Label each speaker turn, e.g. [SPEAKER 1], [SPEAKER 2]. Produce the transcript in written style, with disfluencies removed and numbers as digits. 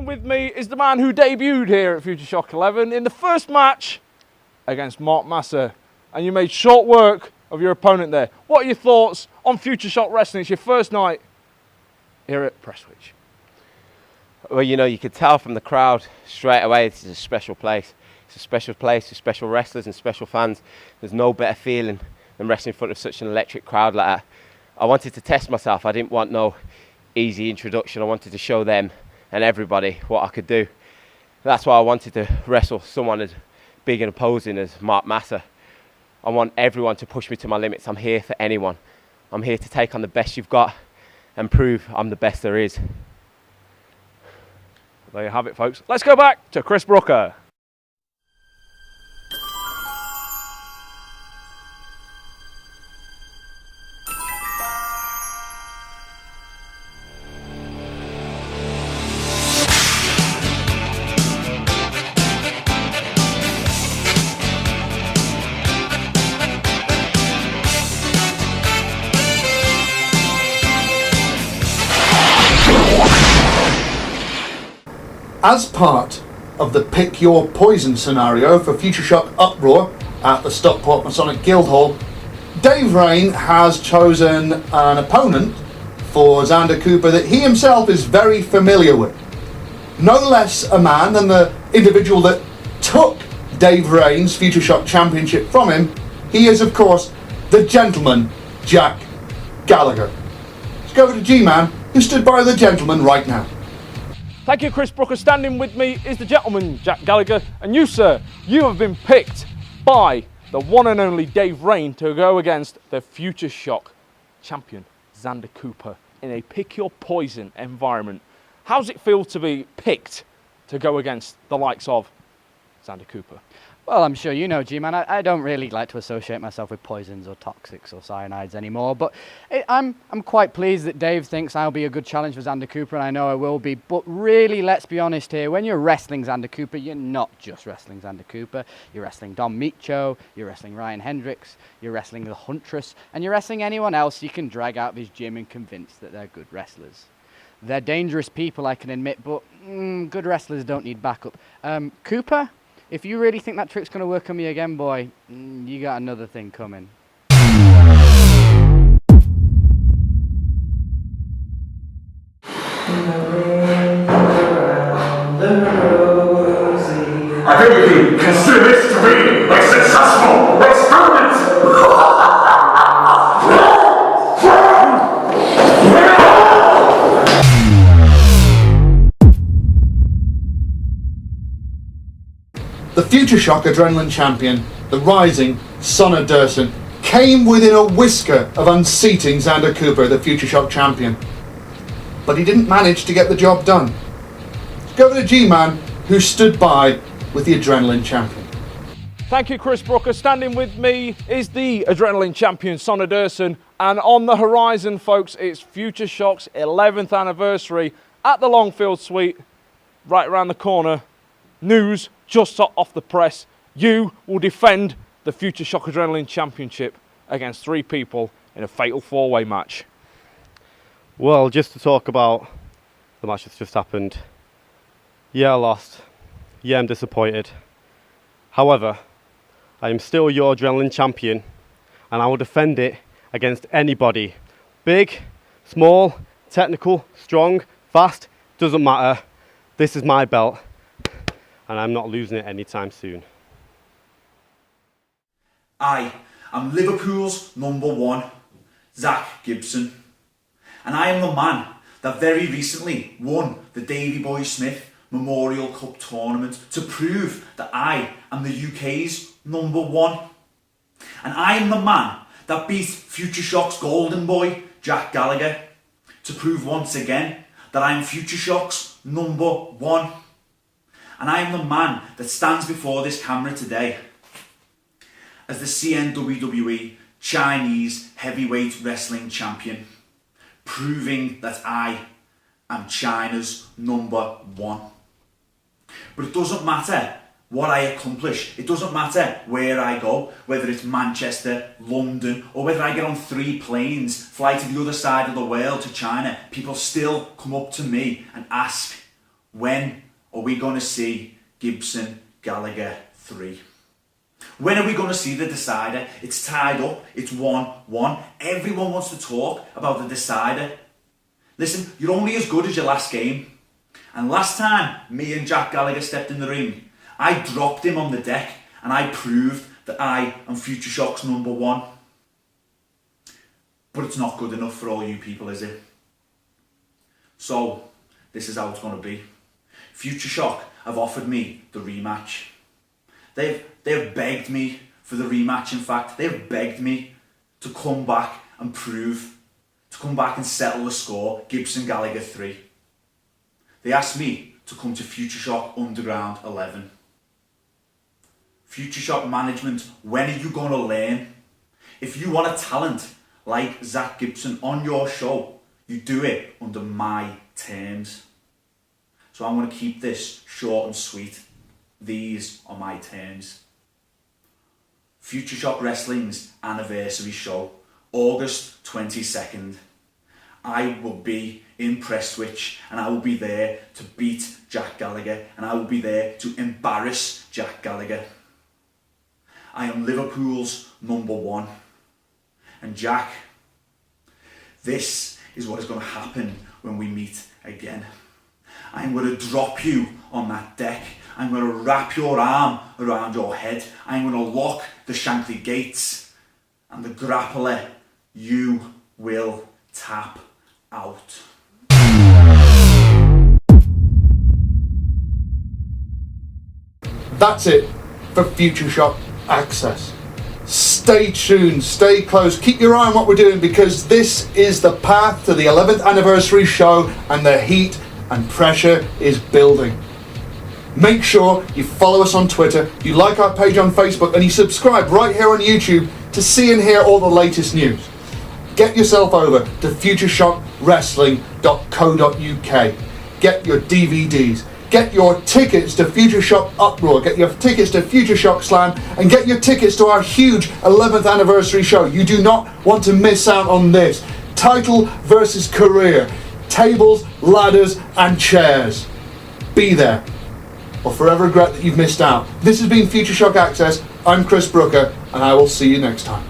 [SPEAKER 1] with me is the man who debuted here at Future Shock 11 in the first match against Mark Massa. And you made short work of your opponent there. What are your thoughts on Future Shock Wrestling? It's your first night here at Prestwich.
[SPEAKER 2] Well, you know, you could tell from the crowd straight away this is a special place. It's a special place with special wrestlers and special fans. There's no better feeling than wrestling in front of such an electric crowd like that. I wanted to test myself. I didn't want no easy introduction. I wanted to show them and everybody what I could do. That's why I wanted to wrestle someone as big and imposing as Mark Massa. I want everyone to push me to my limits. I'm here for anyone. I'm here to take on the best you've got and prove I'm the best there is.
[SPEAKER 1] There you have it, folks. Let's go back to Chris Brooker.
[SPEAKER 3] As part of the Pick Your Poison scenario for Future Shock Uproar at the Stockport Masonic Guildhall, Dave Rain has chosen an opponent for Xander Cooper that he himself is very familiar with. No less a man than the individual that took Dave Rain's Future Shock Championship from him. He is, of course, the gentleman, Jack Gallagher. Let's go over to G-Man, who stood by the gentleman right now.
[SPEAKER 1] Thank you, Chris Brooker. Standing with me is the gentleman, Jack Gallagher. And you, sir, you have been picked by the one and only Dave Rain to go against the Future Shock champion, Xander Cooper, in a pick your poison environment. How does it feel to be picked to go against the likes of Xander Cooper?
[SPEAKER 4] Well, I'm sure you know, G-Man, I don't really like to associate myself with poisons or toxics or cyanides anymore, but I'm quite pleased that Dave thinks I'll be a good challenge for Xander Cooper, and I know I will be, but really, let's be honest here, when you're wrestling Xander Cooper, you're not just wrestling Xander Cooper, you're wrestling Dom Micho, you're wrestling Ryan Hendricks, you're wrestling the Huntress, and you're wrestling anyone else you can drag out of his gym and convince that they're good wrestlers. They're dangerous people, I can admit, but good wrestlers don't need backup. Cooper? If you really think that trick's going to work on me again, boy, you got another thing coming.
[SPEAKER 5] I think you can consider this to be a successful experiment!
[SPEAKER 3] The Future Shock Adrenaline Champion, the rising Sonny Durson, came within a whisker of unseating Xander Cooper, the Future Shock Champion. But he didn't manage to get the job done. Let's go over to G-Man, who stood by with the Adrenaline Champion.
[SPEAKER 1] Thank you, Chris Brooker. Standing with me is the Adrenaline Champion, Sonny Durson. And on the horizon, folks, it's Future Shock's 11th anniversary at the Longfield Suite, right around the corner. News just hot off the press. You will defend the Future Shock Adrenaline Championship against 3 people in a fatal 4-way match.
[SPEAKER 6] Well, just to talk about the match that's just happened. Yeah, I lost. Yeah, I'm disappointed. However, I am still your Adrenaline Champion, and I will defend it against anybody. Big, small, technical, strong, fast, doesn't matter. This is my belt, and I'm not losing it anytime soon.
[SPEAKER 7] I am Liverpool's #1, Zach Gibson. And I am the man that very recently won the Davy Boy Smith Memorial Cup tournament to prove that I am the UK's #1. And I am the man that beat Future Shock's golden boy, Jack Gallagher, to prove once again that I am Future Shock's #1. And I am the man that stands before this camera today as the CNWWE Chinese Heavyweight Wrestling Champion, proving that I am China's #1. But it doesn't matter what I accomplish. It doesn't matter where I go, whether it's Manchester, London, or whether I get on 3 planes, fly to the other side of the world to China. People still come up to me and ask, When are we going to see Gibson Gallagher 3? When are we going to see the decider? It's tied up, it's 1-1. Everyone wants to talk about the decider. Listen, you're only as good as your last game. And last time me and Jack Gallagher stepped in the ring, I dropped him on the deck and I proved that I am Future Shock's number 1. But it's not good enough for all you people, is it? So, this is how it's going to be. Future Shock have offered me the rematch. They've begged me for the rematch, in fact. They've begged me to come back and come back and settle the score, Gibson Gallagher 3. They asked me to come to Future Shock Underground 11. Future Shock management, when are you going to learn? If you want a talent like Zach Gibson on your show, you do it under my terms. So I'm going to keep this short and sweet. These are my terms. Future Shock Wrestling's anniversary show, August 22nd. I will be in Prestwich and I will be there to beat Jack Gallagher and I will be there to embarrass Jack Gallagher. I am Liverpool's number 1. And Jack, this is what is going to happen when we meet again. I'm going to drop you on that deck. I'm going to wrap your arm around your head. I'm going to lock the Shankly gates. And the grappler, you will tap out.
[SPEAKER 3] That's it for Future Shock Access. Stay tuned, stay close, keep your eye on what we're doing, because this is the path to the 11th anniversary show and the heat and pressure is building. Make sure you follow us on Twitter, you like our page on Facebook, and you subscribe right here on YouTube to see and hear all the latest news. Get yourself over to futureshockwrestling.co.uk. Get your DVDs, get your tickets to Future Shock Uproar, get your tickets to Future Shock Slam, and get your tickets to our huge 11th anniversary show. You do not want to miss out on this. Title versus career. Tables, ladders, and chairs. Be there, or forever regret that you've missed out. This has been Future Shock Access. I'm Chris Brooker, and I will see you next time.